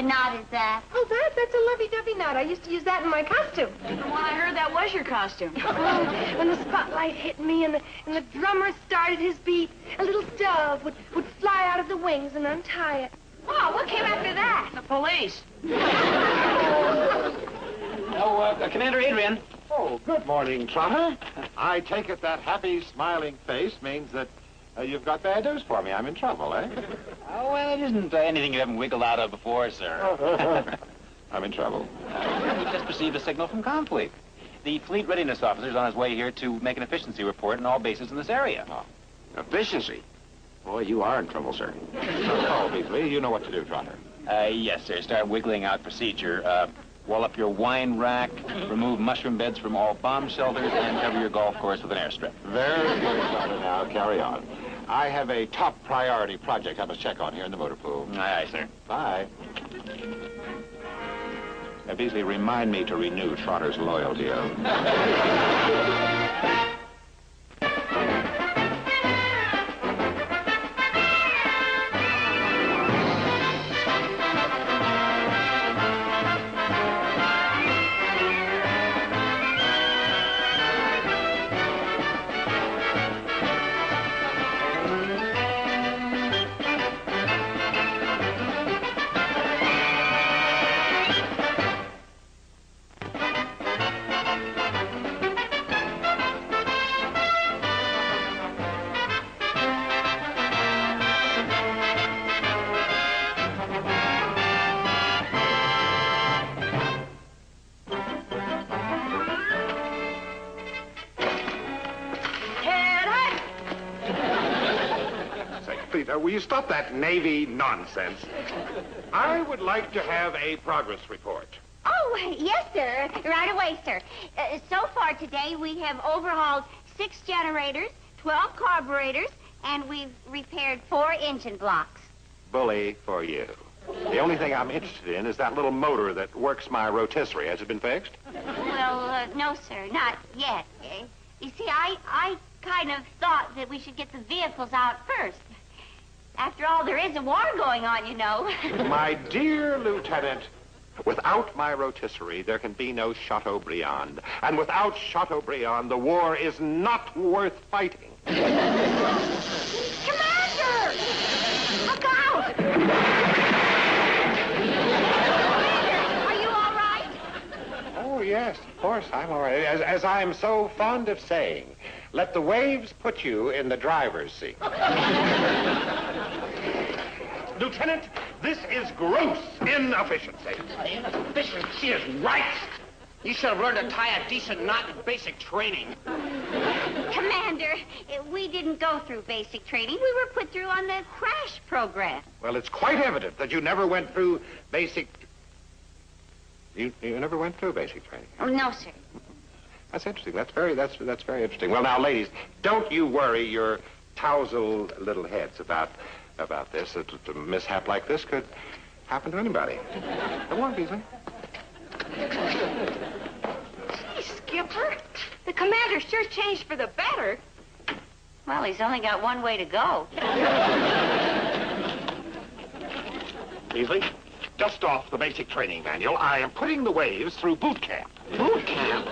knot is that? Oh, that's a lovey-dovey knot. I used to use that in my costume. From what I heard, that was your costume. Oh, when the spotlight hit me and the drummer started his beat, a little dove would fly out of the wings and untie it. Wow, what came after that? The police. Commander Adrian. Oh, good morning, Trotter. I take it that happy, smiling face means that you've got bad news for me. I'm in trouble, eh? Oh, well, it isn't anything you haven't wiggled out of before, sir. I'm in trouble. We've just received a signal from Confleet. The fleet readiness officer's on his way here to make an efficiency report on all bases in this area. Oh, efficiency? Boy, you are in trouble, sir. Oh, Beasley, you know what to do, Trotter. Yes, sir. Start wiggling out procedure. Wall up your wine rack, remove mushroom beds from all bomb shelters, and cover your golf course with an airstrip. Very good, Trotter. Now, carry on. I have a top priority project I must check on here in the motor pool. Aye, aye, sir. Bye. Now, Beasley, remind me to renew Trotter's loyalty. Will you stop that Navy nonsense? I would like to have a progress report. Oh, yes, sir. Right away, sir. So far today, we have overhauled 6 generators, 12 carburetors, and we've repaired 4 engine blocks. Bully for you. The only thing I'm interested in is that little motor that works my rotisserie. Has it been fixed? Well, no, sir, not yet. You see, I kind of thought that we should get the vehicles out first. After all, there is a war going on, you know. My dear Lieutenant, without my rotisserie, there can be no Chateaubriand. And without Chateaubriand, the war is not worth fighting. Commander! Look out! Are you all right? Oh, yes, of course, I'm all right. As I'm so fond of saying, let the waves put you in the driver's seat. Lieutenant, this is gross inefficiency. Inefficiency is right. You should have learned to tie a decent knot in basic training. Commander, we didn't go through basic training. We were put through on the crash program. Well, it's quite evident that you never went through basic... You never went through basic training? Oh, no, sir. That's interesting. That's very interesting. Well, now, ladies, don't you worry your tousled little heads about this. A mishap like this could happen to anybody. Come on, Beasley. Gee, Skipper, the commander sure changed for the better. Well, he's only got one way to go. Beasley, dust off the basic training manual. I am putting the waves through boot camp. Boot camp?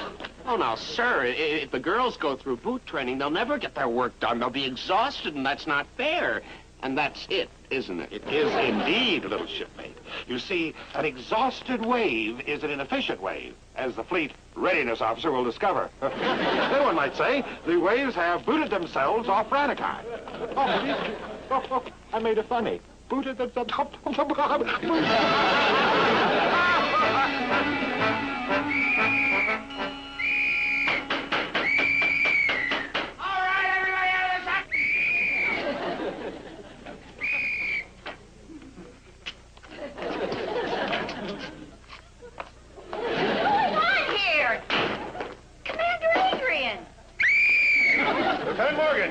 Oh, now, sir, if the girls go through boot training, they'll never get their work done. They'll be exhausted, and that's not fair. And that's it, isn't it? It is indeed, little shipmate. You see, an exhausted wave is an inefficient wave, as the fleet readiness officer will discover. Then one might say the waves have booted themselves off Ranakai. Oh, I made it funny. Booted themselves off...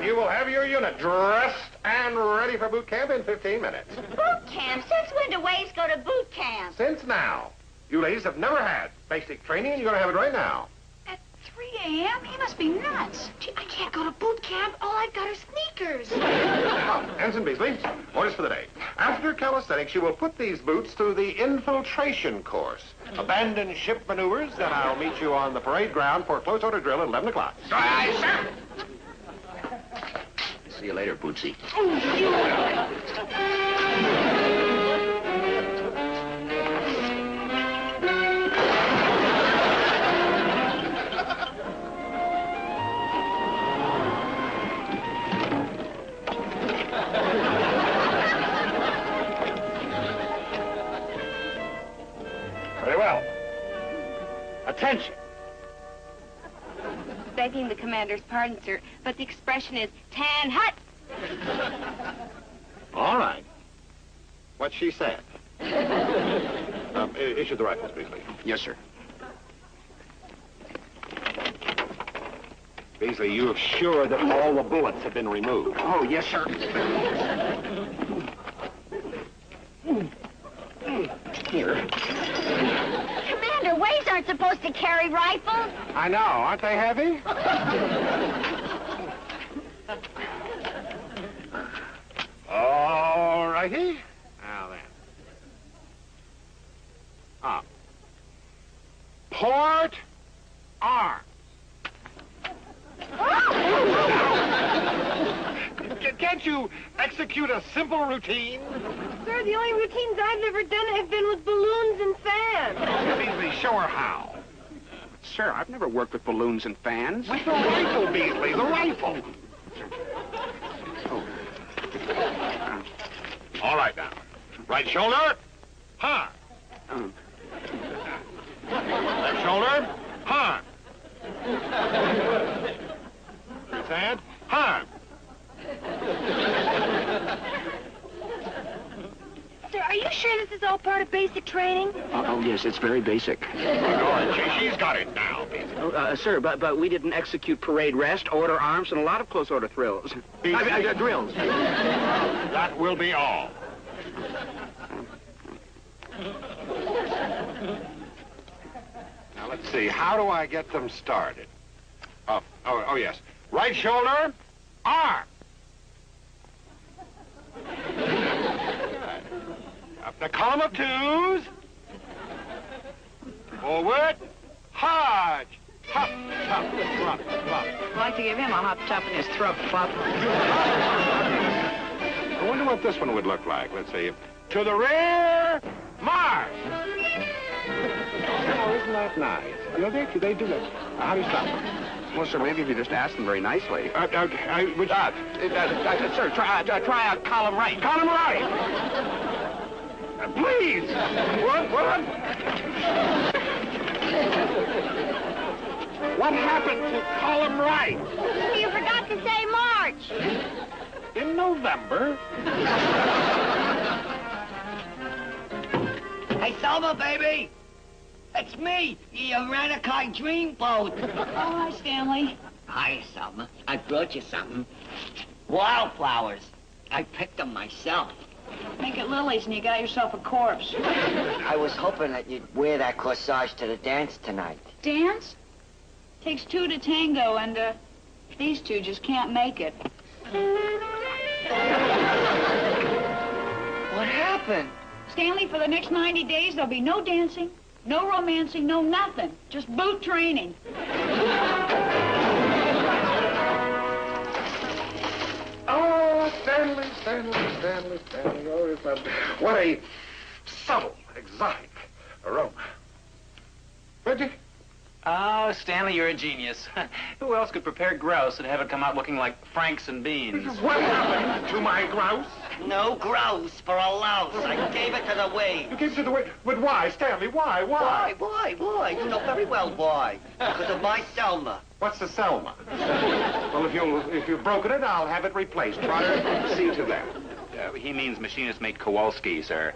You will have your unit dressed and ready for boot camp in 15 minutes. Boot camp? Since when do waves go to boot camp? Since now. You ladies have never had basic training, and you're going to have it right now. At 3 a.m.? He must be nuts. Gee, I can't go to boot camp. All I've got are sneakers. Oh, Ensign Beasley, orders for the day. After calisthenics, you will put these boots through the infiltration course. Abandon ship maneuvers, then I'll meet you on the parade ground for close order drill at 11 o'clock. Aye, sir. See you later, Bootsy. Very well. Attention. Begging the commander's pardon, sir, but the expression is tan hut. All right. What she said. Issue the rifles, Beasley. Yes, sir. Beasley, you are sure that all the bullets have been removed? Oh, yes, sir. Here. Commander, waves aren't supposed to carry rifles. I know. Aren't they heavy? All righty. Now then. Port arms. Can't you execute a simple routine? Sir, the only routines I've ever done have been with balloons and fans. Beasley, show her how. Sir, I've never worked with balloons and fans. With the rifle, Beasley, the rifle. All right, now. Right shoulder, hard. Left shoulder, hard. His hand, hard. Sir, are you sure this is all part of basic training? Oh, yes, it's very basic. She's got it now, Beasley. Sir, but we didn't execute parade rest, order arms, and a lot of close order thrills. Drills. That will be all. Now, let's see. How do I get them started? Oh, yes. Right shoulder, arm. Up the column of twos. Forward. Hodge. Hop, hop, flop, flop. I'd like to give him a hop top in his throat, Flop. I wonder what this one would look like. Let's see. To the rear, march. Oh, isn't that nice? You know, they do that. How do you stop them? Well, sir, maybe if you just ask them very nicely. Sir, Try a column right. Column right. Please. What happened to column right? You forgot to say march. In November. Hey, Selma, baby! It's me, your Ranakai dreamboat. Oh, hi, Stanley. Hi, Selma. I brought you something. Wildflowers. I picked them myself. Make it lilies and you got yourself a corpse. I was hoping that you'd wear that corsage to the dance tonight. Dance? Takes two to tango, and these two just can't make it. What happened? Stanley, for the next 90 days, there'll be no dancing, no romancing, no nothing. Just boot training. Oh, Stanley. Oh, isn't that... What a subtle, exotic aroma. Reggie? Oh, Stanley, you're a genius. Who else could prepare grouse and have it come out looking like Franks and beans? What happened to my grouse? No grouse for a louse. I gave it to the wave. You gave it to the wave? But why, Stanley? Why? Why? You know very well why. Because of my Selma. What's the Selma? Well, if you've broken it, I'll have it replaced. Trotter, see to that. He means machinist mate Kowalski, sir.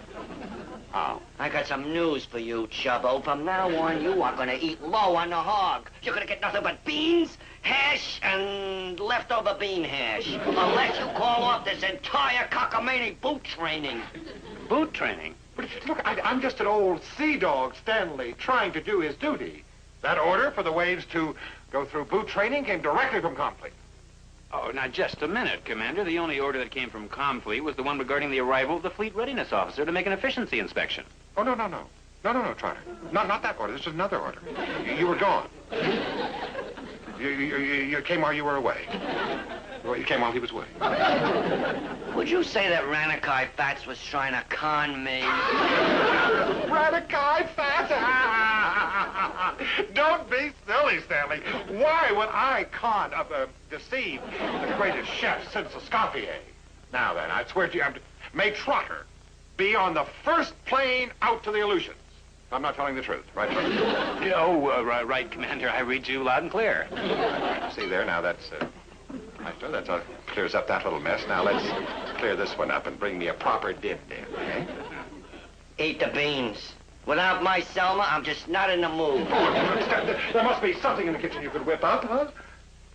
Oh. I got some news for you, Chubbo. From now on, you are gonna eat low on the hog. You're gonna get nothing but beans, hash, and leftover bean hash. Unless you call off this entire cockamamie boot training. Boot training? But look, I'm just an old sea dog, Stanley, trying to do his duty. That order for the waves to go through boot training came directly from Conflict. Oh, now, just a minute, Commander. The only order that came from Comfleet was the one regarding the arrival of the fleet readiness officer to make an efficiency inspection. Oh, no, Trotter. Not that order. This is another order. You were gone. You came while you were away. Well, you came while he was away. Would you say that Ranakai Fats was trying to con me? Ranakai Fats? Don't be silly, Stanley. Why would I deceive the greatest chef since Escoffier? Now then, I swear to you, may Trotter be on the first plane out to the Aleutians. I'm not telling the truth, right, Trotter? Right, Commander. I read you loud and clear. See there, now that's... Maestro, that clears up that little mess. Now let's clear this one up and bring me a proper dip there, eh? Eat the beans. Without my Selma, I'm just not in the mood. There must be something in the kitchen you could whip up, huh?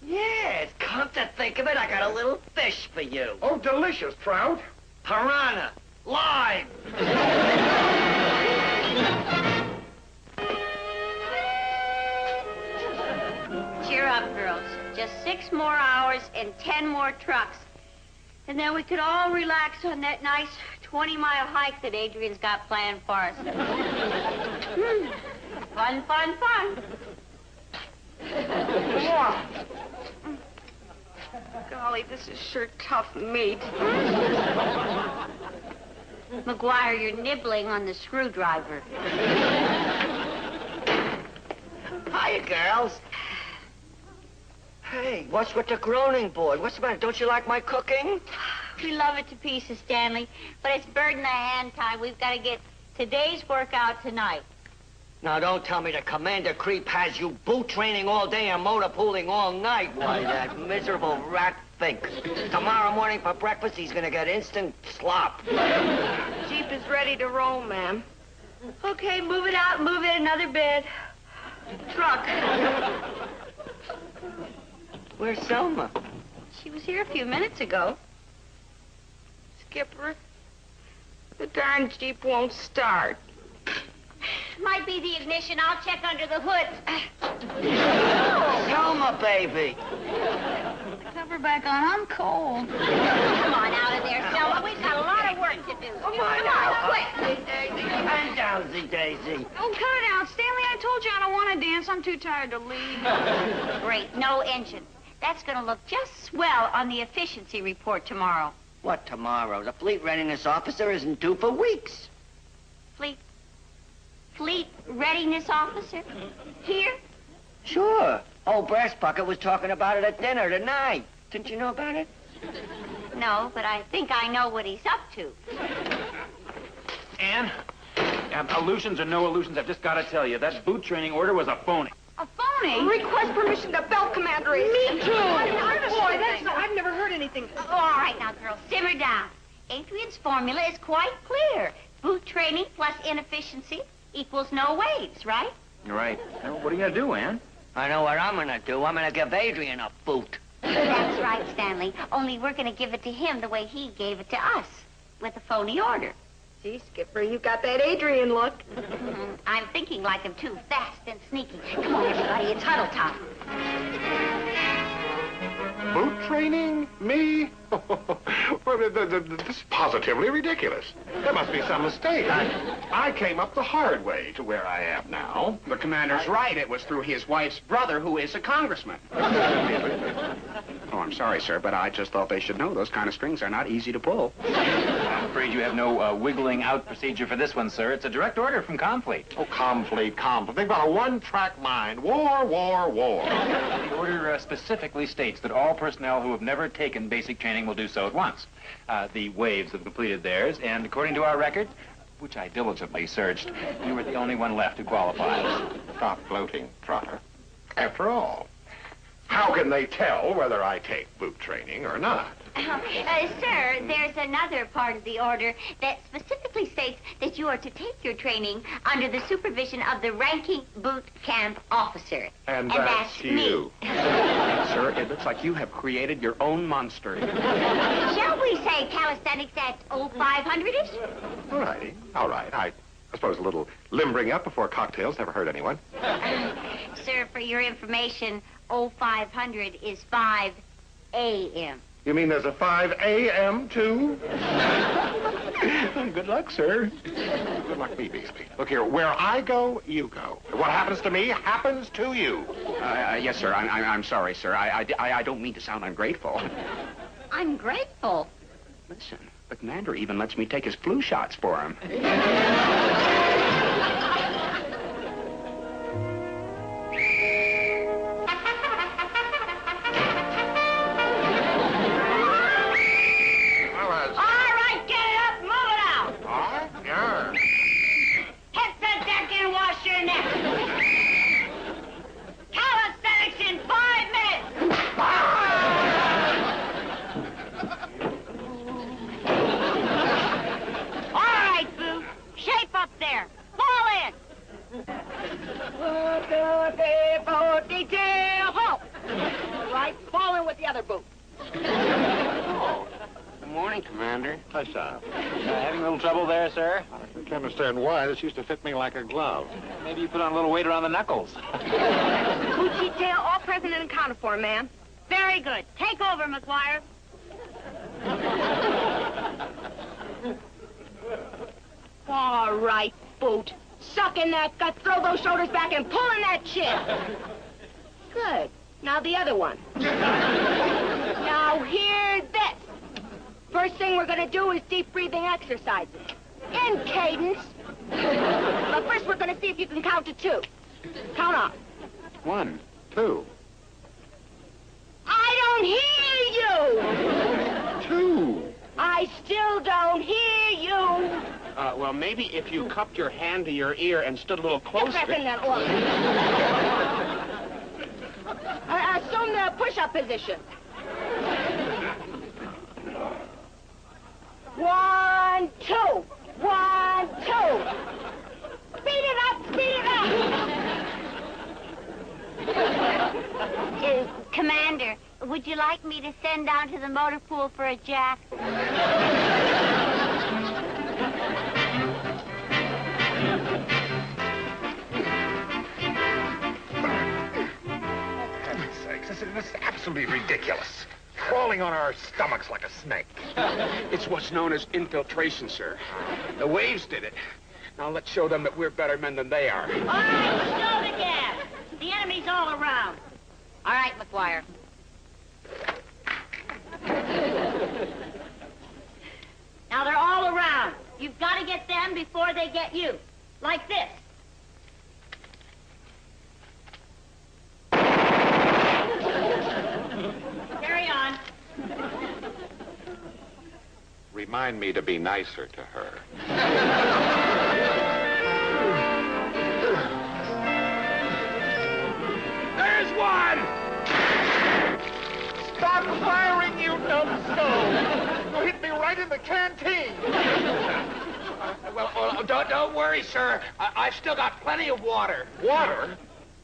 Yes, come to think of it, I got a little fish for you. Oh, delicious, trout. Piranha, live. Cheer up, girls. Just 6 more hours and 10 more trucks. And then we could all relax on that nice 20-mile hike that Adrian's got planned for us. Fun. Golly, this is sure tough meat. McGuire, you're nibbling on the screwdriver. Hiya, girls. Hey, what's with the groaning board? What's the matter? Don't you like my cooking? We love it to pieces, Stanley, but it's bird in the hand time. We've got to get today's workout tonight. Now, don't tell me the commander creep has you boot training all day and motorpooling all night. Why, that miserable rat thinks. Tomorrow morning for breakfast, he's gonna get instant slop. Jeep is ready to roll, ma'am. Okay, move it out, move it another bed. Truck. Where's Selma? She was here a few minutes ago. Skipper, the darn Jeep won't start. Might be the ignition. I'll check under the hood. Selma, baby. Cover back on. I'm cold. Come on out of there, Selma. We've got a lot of work to do. Come on out, quick. Daisy, and dowsy, Daisy. Oh, cut it out, Stanley. I told you I don't want to dance. I'm too tired to leave. Great. No engine. That's going to look just swell on the efficiency report tomorrow. What tomorrow? The fleet readiness officer isn't due for weeks. Fleet readiness officer? Here? Sure. Old Brass Bucket was talking about it at dinner tonight. Didn't you know about it? No, but I think I know what he's up to. Ann, illusions or no illusions, I've just got to tell you, that boot training order was a phony. A phony? Request permission to belt commander. Me too. Boy, I've never heard anything. Oh, all right now, girls, simmer down. Adrian's formula is quite clear. Boot training plus inefficiency equals no waves, right? You're right. Now, what are you going to do, Ann? I know what I'm gonna do. I'm gonna give Adrian a boot. That's right, Stanley. Only we're going to give it to him the way he gave it to us, with a phony order. Gee, Skipper, you got that Adrian look. I'm thinking like him, too, fast and sneaky. Come on, everybody, it's huddle time. Boot training? Me? Well, this is positively ridiculous. There must be some mistake. I came up the hard way to where I am now. The commander's right. It was through his wife's brother, who is a congressman. Oh, I'm sorry, sir, but I just thought they should know those kind of strings are not easy to pull. I'm afraid you have no wiggling out procedure for this one, sir. It's a direct order from Comfleet. Oh, Comfleet. They've got a one-track mind. War. The order specifically states that all personnel who have never taken basic training will do so at once. The Waves have completed theirs, and according to our records, which I diligently searched, you were the only one left who qualifies. Stop gloating, Trotter. After all, how can they tell whether I take boot training or not? Sir, there's another part of the order that specifically states that you are to take your training under the supervision of the ranking boot camp officer. And that's you. Sir, it looks like you have created your own monster. Shall we say calisthenics at 0500-ish? All right. I suppose a little limbering up before cocktails never hurt anyone. Sir, for your information, 0500 is 5 a.m. You mean there's a 5 a.m. too? Good luck, sir. Good luck me, Beasley. Look here, where I go, you go. What happens to me happens to you. Yes, sir. I'm sorry, sir. I don't mean to sound ungrateful. I'm grateful. Listen, the commander even lets me take his flu shots for him. Having a little trouble there, sir? I can't understand why. This used to fit me like a glove. Maybe you put on a little weight around the knuckles. Boot detail, all present and accounted for, ma'am. Very good. Take over, McGuire. All right, Boot. Suck in that gut, throw those shoulders back, and pull in that chin. Good. Now the other one. Now hear this. First thing we're going to do is deep breathing exercises. In cadence. But first we're going to see if you can count to 2. Count off. 1, 2. I don't hear you! 2. I still don't hear you. Well, maybe if you cupped your hand to your ear and stood a little closer. Get back in that order. Assume the push-up position. 1, 2. 1, 2. Speed it up, speed it up. Commander, would you like me to send down to the motor pool for a jack? This is absolutely ridiculous. Crawling on our stomachs like a snake. It's what's known as infiltration, sir. The waves did it. Now let's show them that we're better men than they are. All right, slow the gas. The enemy's all around. All right, McGuire. Now they're all around. You've got to get them before they get you. Like this. Carry on. Remind me to be nicer to her. There's one! Stop firing, you numbskull! You hit me right in the canteen. Well, don't worry, sir. I've still got plenty of water. Water?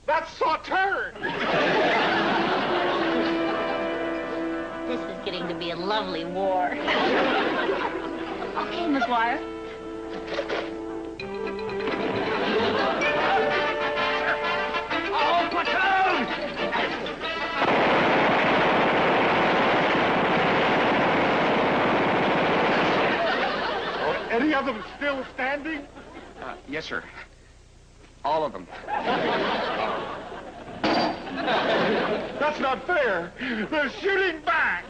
That's Sauterne. This is getting to be a lovely war. Okay, McGuire. Oh, platoon! Any of them still standing? Yes, sir. All of them. That's not fair. They're shooting back.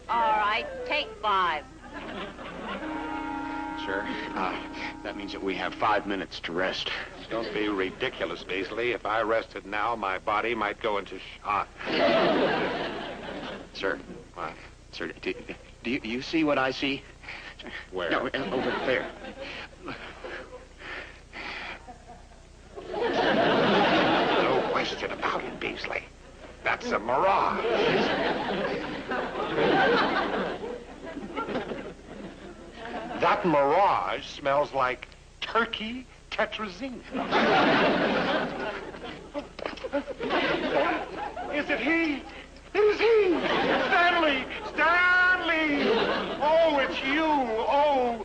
All right, take 5. Sir, that means that we have 5 minutes to rest. Don't be ridiculous, Beasley. If I rested now, my body might go into shock. Sir? What? Sir, do you see what I see? Where? No, over there. No question about it, Beasley. That's a mirage. That mirage smells like turkey tetrazine. Is it he? It is he! Stanley! Stanley! Oh, it's you! Oh,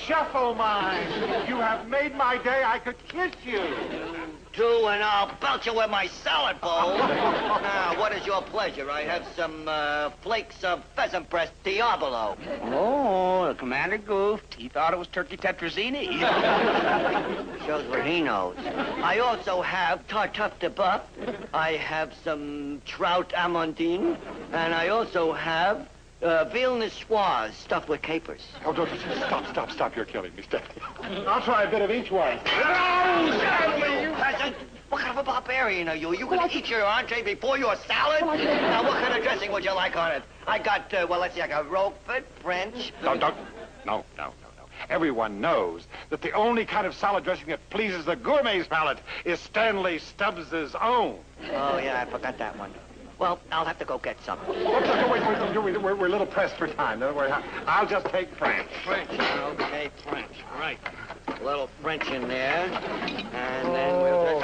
shuffle mine. You have made my day. I could kiss you. Do, and I'll belt you with my salad bowl. Now, what is your pleasure? I have some flakes of pheasant breast Diabolo. Oh, the commander goofed. He thought it was turkey tetrazzini. Shows what he knows. I also have tartuffe de buff. I have some trout amandine. And I also have veal niçoise stuffed with capers. Oh, don't stop. You're killing me. Stop. I'll try a bit of each one. No, Stanley, you peasant! What kind of a barbarian are you? You gonna eat your entree before your salad? Now, what kind of dressing would you like on it? I got, let's see, I got Roquefort, French. No. Everyone knows that the only kind of salad dressing that pleases the gourmet's palate is Stanley Stubbs's own. Oh, yeah, I forgot that one. Well, I'll have to go get some. Wait, we're a little pressed for time. Don't worry. I'll just take French. Okay, French. Right. A little French in there. And then we'll take...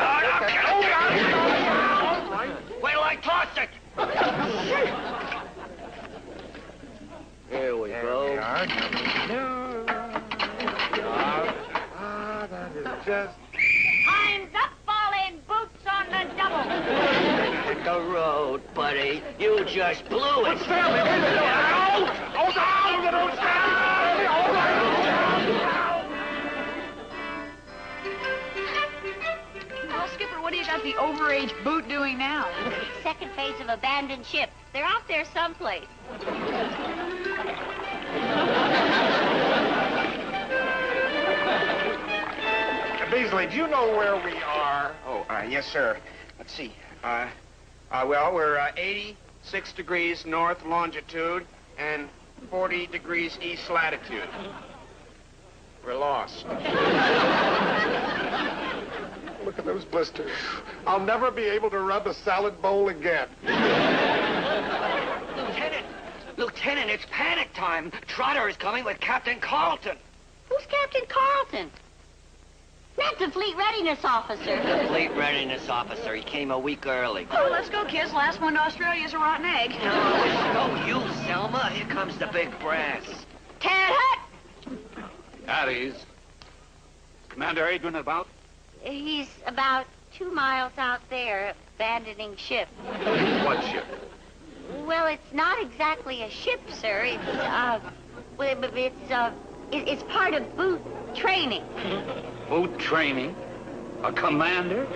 Wait till I toss it! Here we go. That is just... Time's up, fall in, boots on the double. Hit the road, buddy. You just blew it. Stanley, wait a minute. Oh, no, Stanley! Well, Skipper, what do you got the overage boot doing now? Second phase of abandoned ship. They're out there someplace. Beasley, do you know where we are? Oh, yes, sir. Let's see. Well, we're 86 degrees north longitude and 40 degrees east latitude. We're lost. Look at those blisters. I'll never be able to rub a salad bowl again. Lieutenant, it's panic time. Trotter is coming with Captain Carlton. Who's Captain Carlton? That's the fleet readiness officer. The fleet readiness officer. He came a week early. Oh, let's go, kids. Last one to Australia's a rotten egg. No, it's no you, Selma. Here comes the big brass. Ted Hut! At ease. Commander Adrian about? He's about 2 miles out there, abandoning ship. What ship? Well, it's not exactly a ship, sir. It's part of boot training. Boot training? A commander?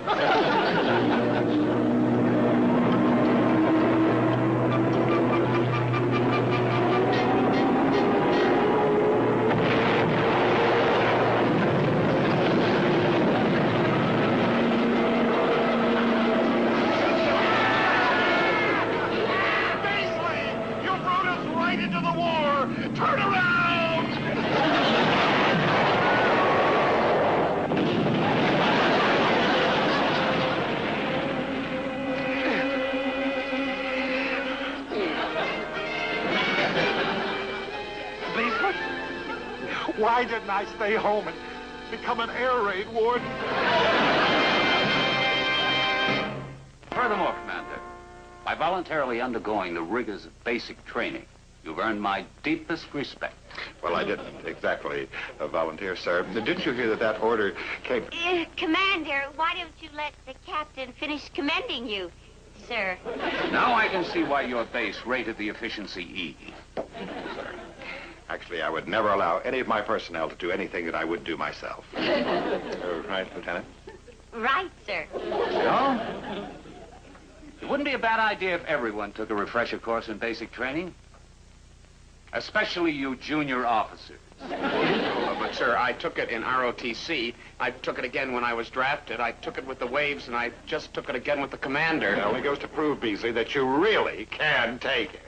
Why didn't I stay home and become an air raid warden? Furthermore, Commander, by voluntarily undergoing the rigors of basic training, you've earned my deepest respect. Well, I didn't exactly volunteer, sir. Didn't you hear that order came... Commander, why don't you let the captain finish commending you, sir? Now I can see why your base rated the efficiency E. Sorry. Actually, I would never allow any of my personnel to do anything that I would do myself. Right, Lieutenant? Right, sir. No? It wouldn't be a bad idea if everyone took a refresher course in basic training. Especially you junior officers. But, sir, I took it in ROTC. I took it again when I was drafted. I took it with the waves, and I just took it again with the commander. It only goes to prove, Beasley, that you really can take it.